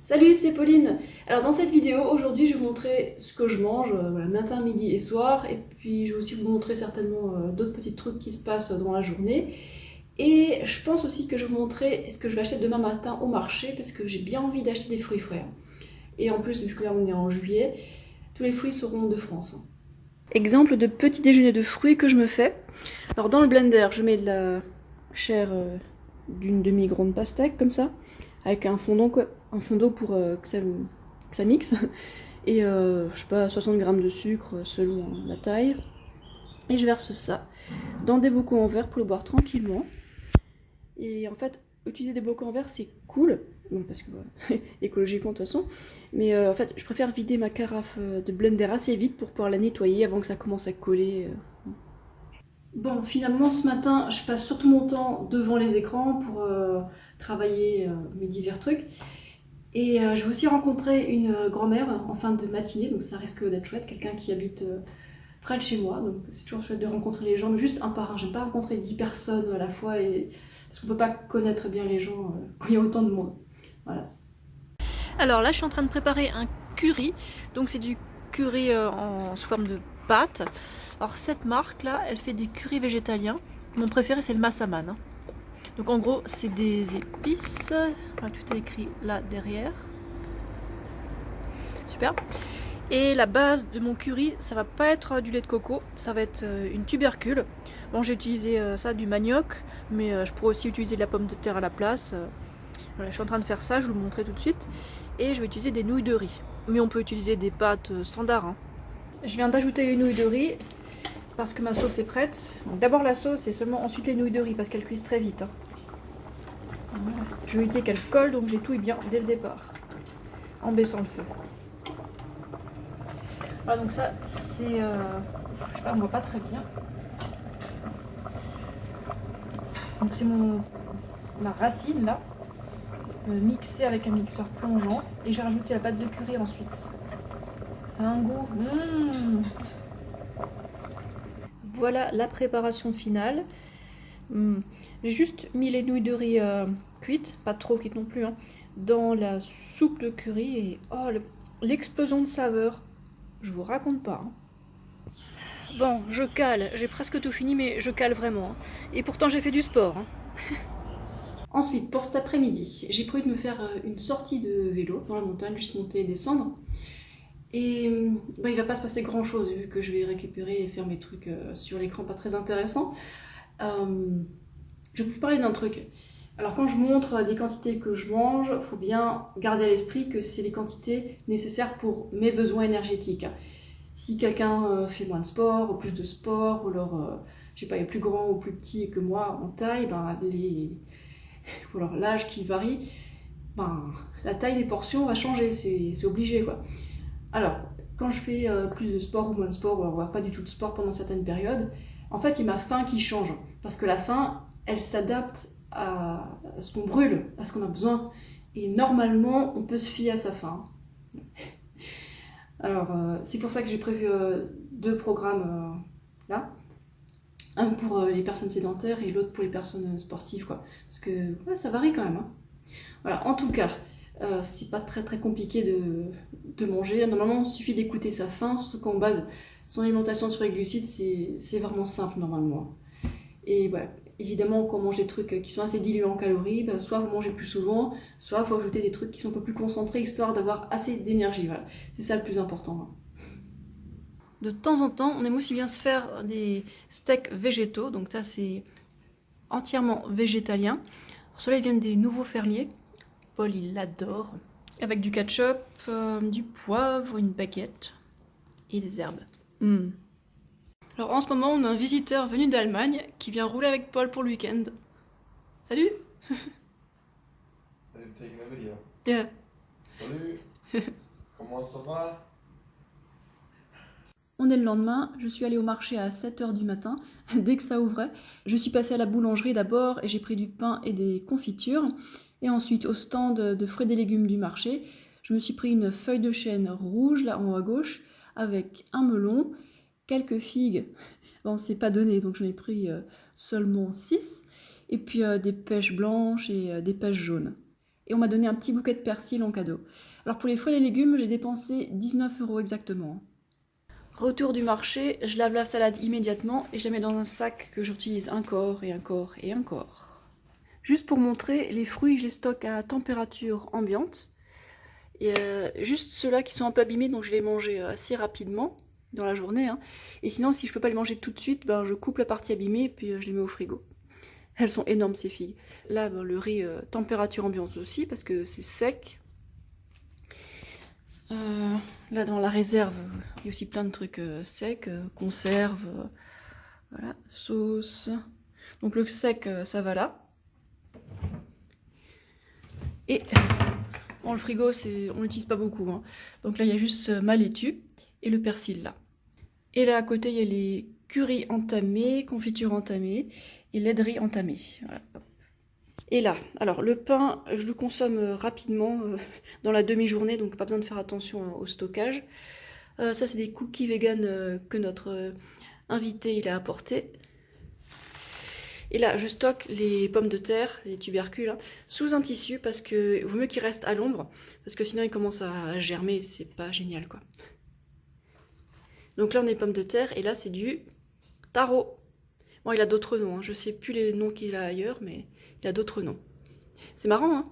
Salut, c'est Pauline. Alors dans cette vidéo, aujourd'hui, je vais vous montrer ce que je mange voilà, matin, midi et soir. Et puis je vais aussi vous montrer certainement d'autres petits trucs qui se passent dans la journée. Et je pense aussi que je vais vous montrer ce que je vais acheter demain matin au marché parce que j'ai bien envie d'acheter des fruits frais. Et en plus, vu que là on est en juillet, tous les fruits seront de France. Exemple de petit déjeuner de fruits que je me fais. Alors dans le blender, je mets de la chair d'une demi-grande pastèque comme ça, avec un fond d'eau pour que ça mixe. Et je sais pas, 60 grammes de sucre selon la taille. Et je verse ça dans des bocaux en verre pour le boire tranquillement. Et en fait, utiliser des bocaux en verre, c'est cool. Bon, parce que écologiquement de toute façon. Mais en fait, je préfère vider ma carafe de blender assez vite pour pouvoir la nettoyer avant que ça commence à coller. Bon, finalement, ce matin, je passe surtout mon temps devant les écrans pour travailler mes divers trucs. Et je vais aussi rencontrer une grand-mère en fin de matinée, donc ça risque d'être chouette, quelqu'un qui habite près de chez moi. Donc c'est toujours chouette de rencontrer les gens, mais juste un par un. J'aime pas rencontrer 10 personnes à la fois, parce qu'on peut pas connaître bien les gens quand il y a autant de monde. Voilà. Alors là, je suis en train de préparer un curry. Donc c'est du curry sous forme de pâte. Alors cette marque là, elle fait des currys végétaliens. Mon préféré, c'est le massaman. Donc en gros, c'est des épices. Voilà, tout est écrit là derrière. Super. Et la base de mon curry, ça va pas être du lait de coco, ça va être une tubercule. Bon, j'ai utilisé ça, du manioc, mais je pourrais aussi utiliser de la pomme de terre à la place. Voilà, je suis en train de faire ça, je vais vous le montrer tout de suite. Et je vais utiliser des nouilles de riz. Mais on peut utiliser des pâtes standards. Hein. Je viens d'ajouter les nouilles de riz parce que ma sauce est prête. D'abord la sauce et seulement ensuite les nouilles de riz parce qu'elles cuisent très vite. Hein. Voilà. Je vais éviter qu'elles collent, donc j'ai tout bien dès le départ, en baissant le feu. Voilà, donc ça, c'est... je sais pas, on voit pas très bien. Donc c'est ma racine, là, mixée avec un mixeur plongeant. Et j'ai rajouté la pâte de curry ensuite. Ça a un goût... Voilà la préparation finale. J'ai juste mis les nouilles de riz cuites, pas trop cuites non plus, hein, dans la soupe de curry. Et oh, l'explosion de saveur, je vous raconte pas. Hein. Bon, je cale, j'ai presque tout fini, mais je cale vraiment. Hein. Et pourtant, j'ai fait du sport. Hein. Ensuite, pour cet après-midi, j'ai prévu de me faire une sortie de vélo dans la montagne, juste monter et descendre. Et bah, il va pas se passer grand-chose, vu que je vais récupérer et faire mes trucs sur l'écran pas très intéressants. Je vais vous parler d'un truc. Alors quand je montre des quantités que je mange, il faut bien garder à l'esprit que c'est les quantités nécessaires pour mes besoins énergétiques. Si quelqu'un fait moins de sport, ou plus de sport, ou alors, je sais pas, est plus grand ou plus petit que moi en taille, ben, ou alors l'âge qui varie, ben, la taille des portions va changer, c'est obligé quoi. Alors, quand je fais plus de sport ou moins de sport, ou alors pas du tout de sport pendant certaines périodes, en fait, il y a ma faim qui change. Parce que la faim, elle s'adapte à ce qu'on brûle, à ce qu'on a besoin. Et normalement, on peut se fier à sa faim. Alors, c'est pour ça que j'ai prévu deux programmes là. Un pour les personnes sédentaires et l'autre pour les personnes sportives, quoi. Parce que ouais, ça varie quand même. Hein. Voilà, en tout cas, c'est pas très très compliqué de manger. Normalement, il suffit d'écouter sa faim, surtout quand on base son alimentation sur les glucides, c'est vraiment simple normalement. Et voilà, évidemment, quand on mange des trucs qui sont assez dilués en calories, ben, soit vous mangez plus souvent, soit il faut ajouter des trucs qui sont un peu plus concentrés, histoire d'avoir assez d'énergie. Voilà. C'est ça le plus important. De temps en temps, on aime aussi bien se faire des steaks végétaux, donc ça c'est entièrement végétalien. Ceux-là, ils viennent des nouveaux fermiers. Paul, il l'adore. Avec du ketchup, du poivre, une baguette et des herbes. Alors en ce moment, on a un visiteur venu d'Allemagne qui vient rouler avec Paul pour le week-end. Salut. Yeah. Salut. Comment ça va? On est le lendemain, je suis allée au marché à 7h du matin, dès que ça ouvrait. Je suis passée à la boulangerie d'abord et j'ai pris du pain et des confitures. Et ensuite au stand de fruits et légumes du marché, je me suis pris une feuille de chêne rouge là en haut à gauche avec un melon, quelques figues. Bon, c'est pas donné donc j'en ai pris seulement 6. Et puis des pêches blanches et des pêches jaunes. Et on m'a donné un petit bouquet de persil en cadeau. Alors pour les fruits et les légumes, j'ai dépensé 19 € exactement. Retour du marché, je lave la salade immédiatement et je la mets dans un sac que j'utilise encore et encore et encore. Juste pour montrer, les fruits, je les stocke à température ambiante. Et juste ceux-là qui sont un peu abîmés, donc je les mange assez rapidement dans la journée. Hein. Et sinon, si je peux pas les manger tout de suite, ben, je coupe la partie abîmée et puis je les mets au frigo. Elles sont énormes ces figues. Là, ben, le riz, température ambiante aussi, parce que c'est sec. Là, dans la réserve, il y a aussi plein de trucs secs, conserves, voilà, sauce. Donc le sec, ça va là. Et bon, le frigo, on l'utilise pas beaucoup. Hein. Donc là, il y a juste ma laitue et le persil là. Et là, à côté, il y a les currys entamés, confitures entamées et laideries entamées. Voilà. Et là, alors le pain, je le consomme rapidement dans la demi-journée, donc pas besoin de faire attention au stockage. Ça, c'est des cookies vegan que notre invité il a apporté. Et là, je stocke les pommes de terre, les tubercules, hein, sous un tissu parce que vaut mieux qu'ils restent à l'ombre, parce que sinon ils commencent à germer, c'est pas génial quoi. Donc là, on a les pommes de terre et là, c'est du taro. Bon, il a d'autres noms, hein. Je sais plus les noms qu'il a ailleurs, mais il a d'autres noms. C'est marrant, hein.